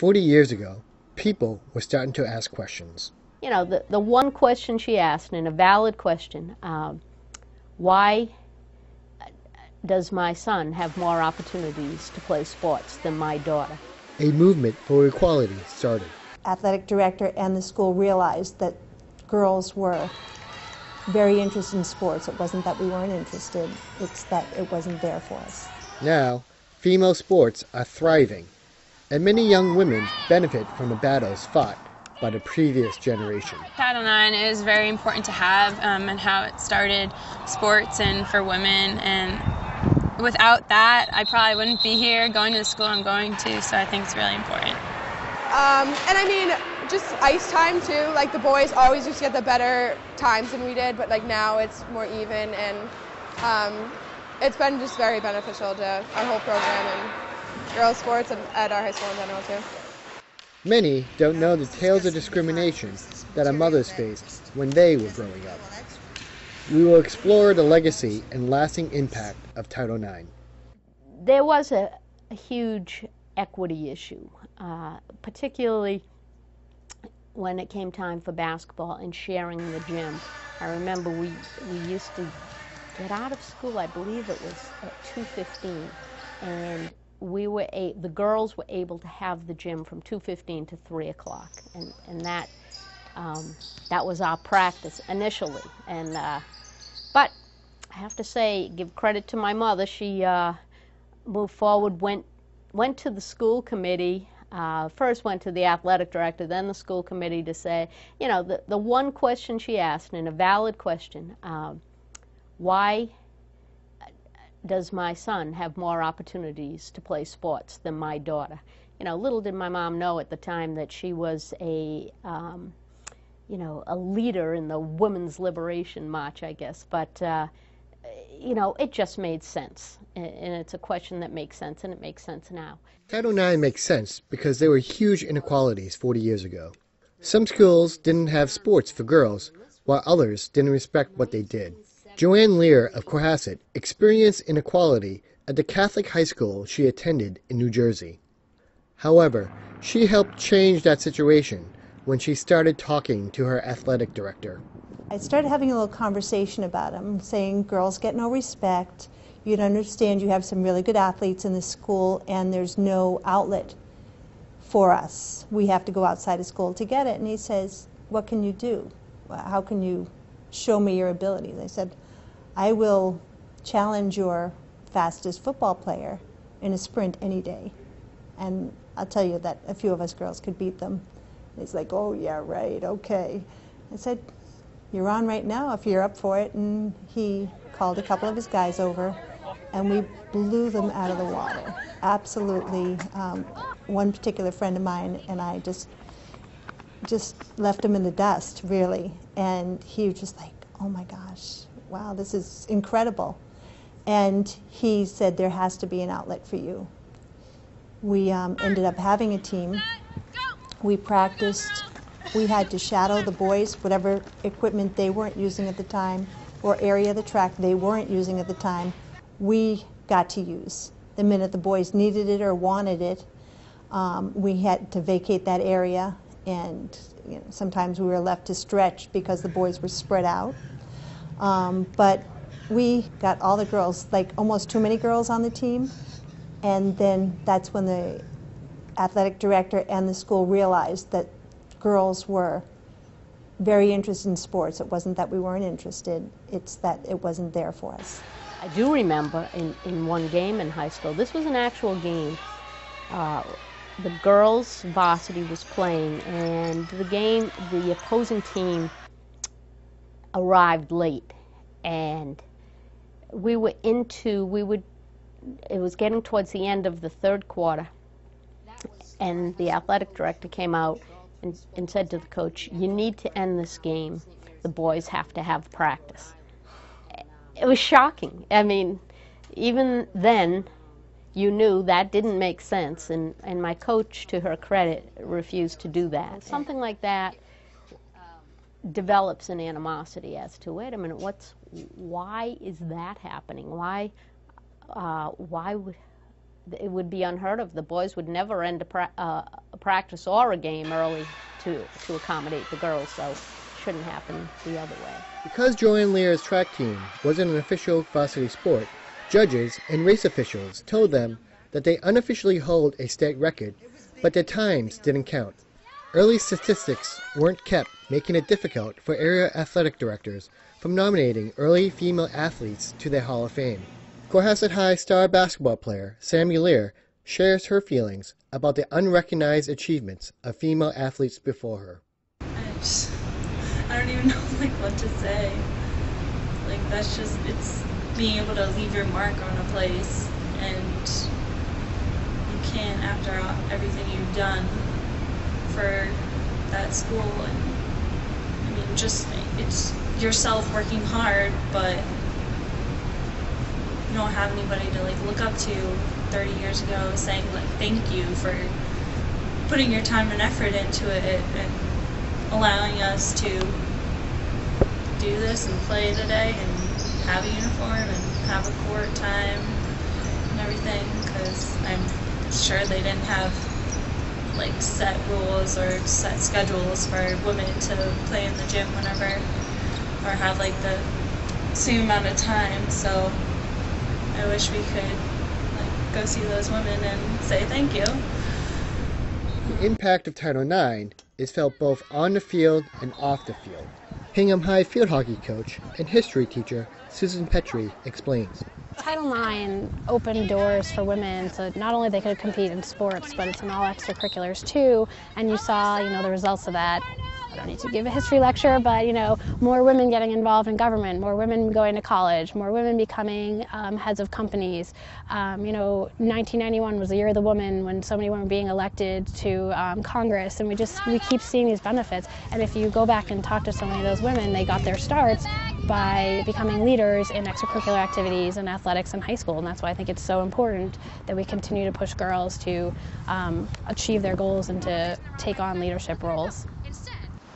40 years ago, people were starting to ask questions. You know, the one question she asked, and a valid question, why does my son have more opportunities to play sports than my daughter? A movement for equality started. Athletic director and the school realized that girls were very interested in sports. It wasn't that we weren't interested, it's that it wasn't there for us. Now, female sports are thriving, and many young women benefit from the battles fought by the previous generation. Title IX is very important to have, and how it started sports and for women, and without that I probably wouldn't be here going to the school I'm going to, so I think it's really important. And I mean, just ice time too, like the boys always used to get the better times than we did, but like now it's more even, and it's been just very beneficial to our whole program and girls sports and at our high school in general too. Many don't know the tales of discrimination that our mothers faced when they were growing up. We will explore the legacy and lasting impact of Title IX. There was a huge equity issue, particularly when it came time for basketball and sharing the gym. I remember we used to get out of school, I believe it was at 2:15, and the girls were able to have the gym from 2:15 to 3 o'clock, and that was our practice initially. And but I have to say, give credit to my mother. She moved forward, went to the school committee. First went to the athletic director, then the school committee to say, you know, the one question she asked, and a valid question, why does my son have more opportunities to play sports than my daughter? You know, little did my mom know at the time that she was a leader in the women's liberation march, I guess. But, you know, it just made sense. And it's a question that makes sense, and it makes sense now. Title IX makes sense because there were huge inequalities 40 years ago. Some schools didn't have sports for girls, while others didn't respect what they did. Joanne Lear of Cohasset experienced inequality at the Catholic high school she attended in New Jersey. However, she helped change that situation when she started talking to her athletic director. I started having a little conversation about him, saying girls get no respect. You'd understand you have some really good athletes in the school, and there's no outlet for us. We have to go outside of school to get it. And he says, what can you do? How can you show me your abilities? I said, I will challenge your fastest football player in a sprint any day. And I'll tell you that a few of us girls could beat them. And he's like, oh yeah, right, okay. I said, you're on right now if you're up for it. And he called a couple of his guys over, and we blew them out of the water. Absolutely. One particular friend of mine and I just left him in the dust, really. And he was just like, oh my gosh, wow, this is incredible. And he said, there has to be an outlet for you. We ended up having a team. We practiced. We had to shadow the boys, whatever equipment they weren't using at the time, or area of the track they weren't using at the time, we got to use. The minute the boys needed it or wanted it, we had to vacate that area, and you know, sometimes we were left to stretch because the boys were spread out. But we got all the girls, like almost too many girls on the team, and then that's when the athletic director and the school realized that girls were very interested in sports. It wasn't that we weren't interested, it's that it wasn't there for us. I do remember in one game in high school, this was an actual game, the girls' varsity was playing, and the opposing team arrived late, and it was getting towards the end of the third quarter, and the athletic director came out and said to the coach, you need to end this game. The boys have to have practice. It was shocking. I mean, even then, you knew that didn't make sense, and my coach, to her credit, refused to do that. Something like that develops an animosity as to, wait a minute, why is that happening? Why would it would be unheard of? The boys would never end a practice or a game early to accommodate the girls, so it shouldn't happen the other way. Because Joanne Lear's track team wasn't an official varsity sport, judges and race officials told them that they unofficially hold a state record, but their times didn't count. Early statistics weren't kept, making it difficult for area athletic directors from nominating early female athletes to their Hall of Fame. Cohasset High star basketball player Sammy Lear shares her feelings about the unrecognized achievements of female athletes before her. I don't even know what to say. That's just, it's being able to leave your mark on a place, and you can't, after everything you've done for that school, and just, it's yourself working hard, but you don't have anybody to look up to 30 years ago saying thank you for putting your time and effort into it and allowing us to do this and play today and have a uniform and have a court time and everything, because I'm sure they didn't have set rules or set schedules for women to play in the gym whenever, or have the same amount of time. So I wish we could go see those women and say thank you. The impact of Title IX is felt both on the field and off the field. Hingham High field hockey coach and history teacher Susan Petrie explains. Title IX opened doors for women so not only they could compete in sports, but it's in all extracurriculars too, and you saw, the results of that. I don't need to give a history lecture, but more women getting involved in government, more women going to college, more women becoming heads of companies. 1991 was the year of the woman when so many women were being elected to Congress, and we keep seeing these benefits. And if you go back and talk to so many of those women, they got their starts by becoming leaders in extracurricular activities and athletics in high school, and that's why I think it's so important that we continue to push girls to achieve their goals and to take on leadership roles.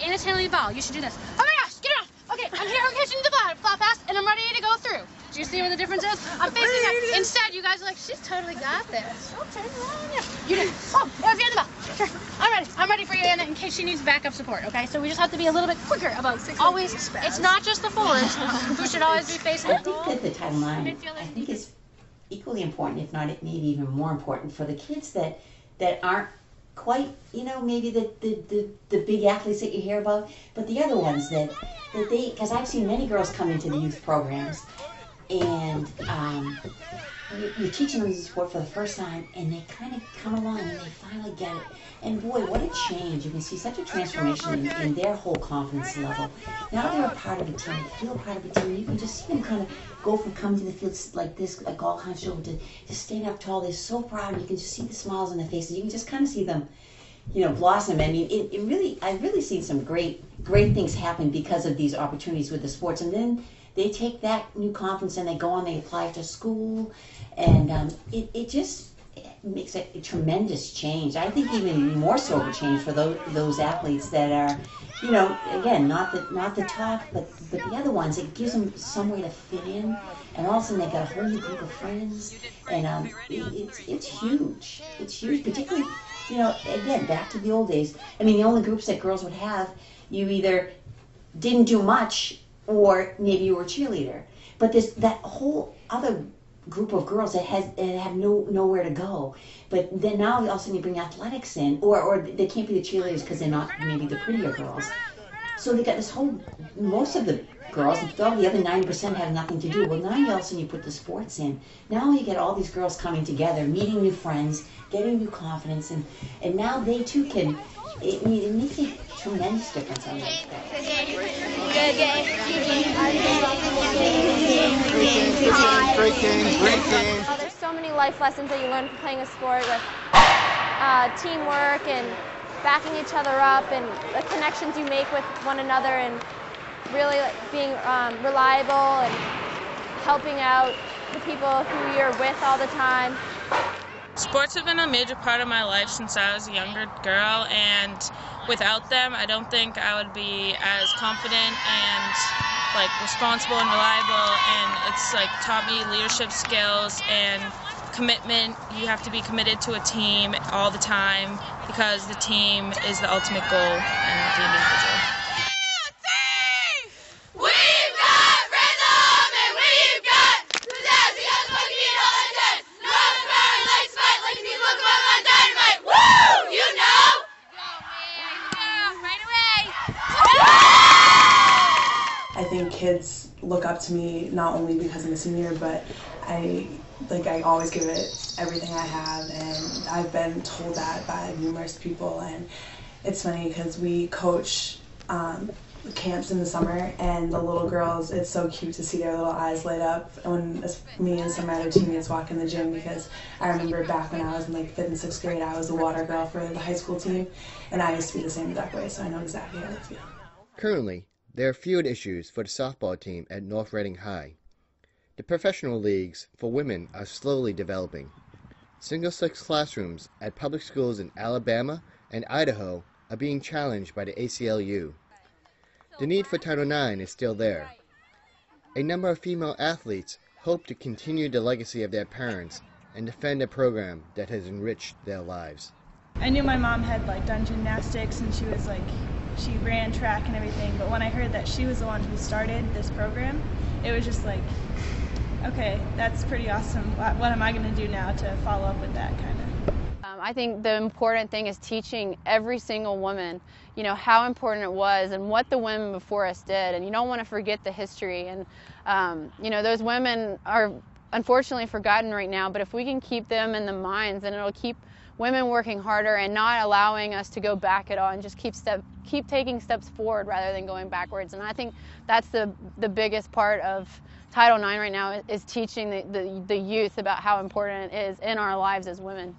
In a Taylor ball, you should do this. Oh my gosh, get it off. Okay, I'm here catching the flat pass, and I'm ready to go through. Do you see what the difference is? I'm facing it. Instead, you guys are like, she's totally got this. Oh, turn around. Yeah. You did. Oh, yeah, if you're in the ball. Sure. I'm ready. I'm ready for you, Anna, in case she needs backup support, okay? So we just have to be a little bit quicker about always. It's not just the forwards who should always be facing I think that the Title IX, I think is equally important, if not maybe even more important, for the kids that aren't quite, maybe the big athletes that you hear about, but the other ones that they, because I've seen many girls come into the youth programs, and you're teaching them the sport for the first time, and they kind of come along and they finally get it. And boy, what a change. You can see such a transformation in their whole confidence level. Now they're a part of a team, they feel a part of a team, and you can just see them kind of go from coming to the field like this, like all hunched over, to stand up tall. They're so proud, and you can just see the smiles on their faces. You can just kind of see them, blossom. I mean, I've really seen some great things happen because of these opportunities with the sports. And then they take that new confidence and they go on, they apply to school, and it just makes a tremendous change. I think even more so of a change for those athletes that are, again, not the top, but the other ones. It gives them some way to fit in, and all of a sudden they got a whole new group of friends, and it's huge. It's huge, particularly, again, back to the old days. I mean, the only groups that girls would have, you either didn't do much or maybe you were a cheerleader. But that whole other group of girls that have nowhere to go. But then now all of a sudden you bring athletics in, or they can't be the cheerleaders because they're not maybe the prettier girls. So they got this whole, most of the girls, all the other 90% have nothing to do. Well, now all of a sudden you put the sports in. Now you get all these girls coming together, meeting new friends, getting new confidence, and now they too can, it makes a tremendous difference on that. Great game. There's so many life lessons that you learn from playing a sport, with teamwork and backing each other up, and the connections you make with one another, and really being reliable and helping out the people who you're with all the time. Sports have been a major part of my life since I was a younger girl, and without them, I don't think I would be as confident and responsible and reliable, and it's taught me leadership skills and commitment. You have to be committed to a team all the time because the team is the ultimate goal and the individual. I think kids look up to me not only because I'm a senior, but I always give it everything I have, and I've been told that by numerous people. And it's funny because we coach camps in the summer, and the little girls, it's so cute to see their little eyes light up when me and some other teammates walk in the gym, because I remember back when I was in like 5th and 6th grade, I was the water girl for the high school team, and I used to be the same exact way, so I know exactly how they feel. Currently, there are field issues for the softball team at North Reading High. The professional leagues for women are slowly developing. Single-sex classrooms at public schools in Alabama and Idaho are being challenged by the ACLU. The need for Title IX is still there. A number of female athletes hope to continue the legacy of their parents and defend a program that has enriched their lives. I knew my mom had done gymnastics, and she ran track and everything, but when I heard that she was the one who started this program, it was just like, okay, that's pretty awesome. What am I going to do now to follow up with that kind of? I think the important thing is teaching every single woman, how important it was and what the women before us did. And you don't want to forget the history. And, those women are unfortunately forgotten right now, but if we can keep them in the minds, then it'll keep women working harder and not allowing us to go back at all, and just keep taking steps forward rather than going backwards. And I think that's the biggest part of Title IX right now, is teaching the youth about how important it is in our lives as women.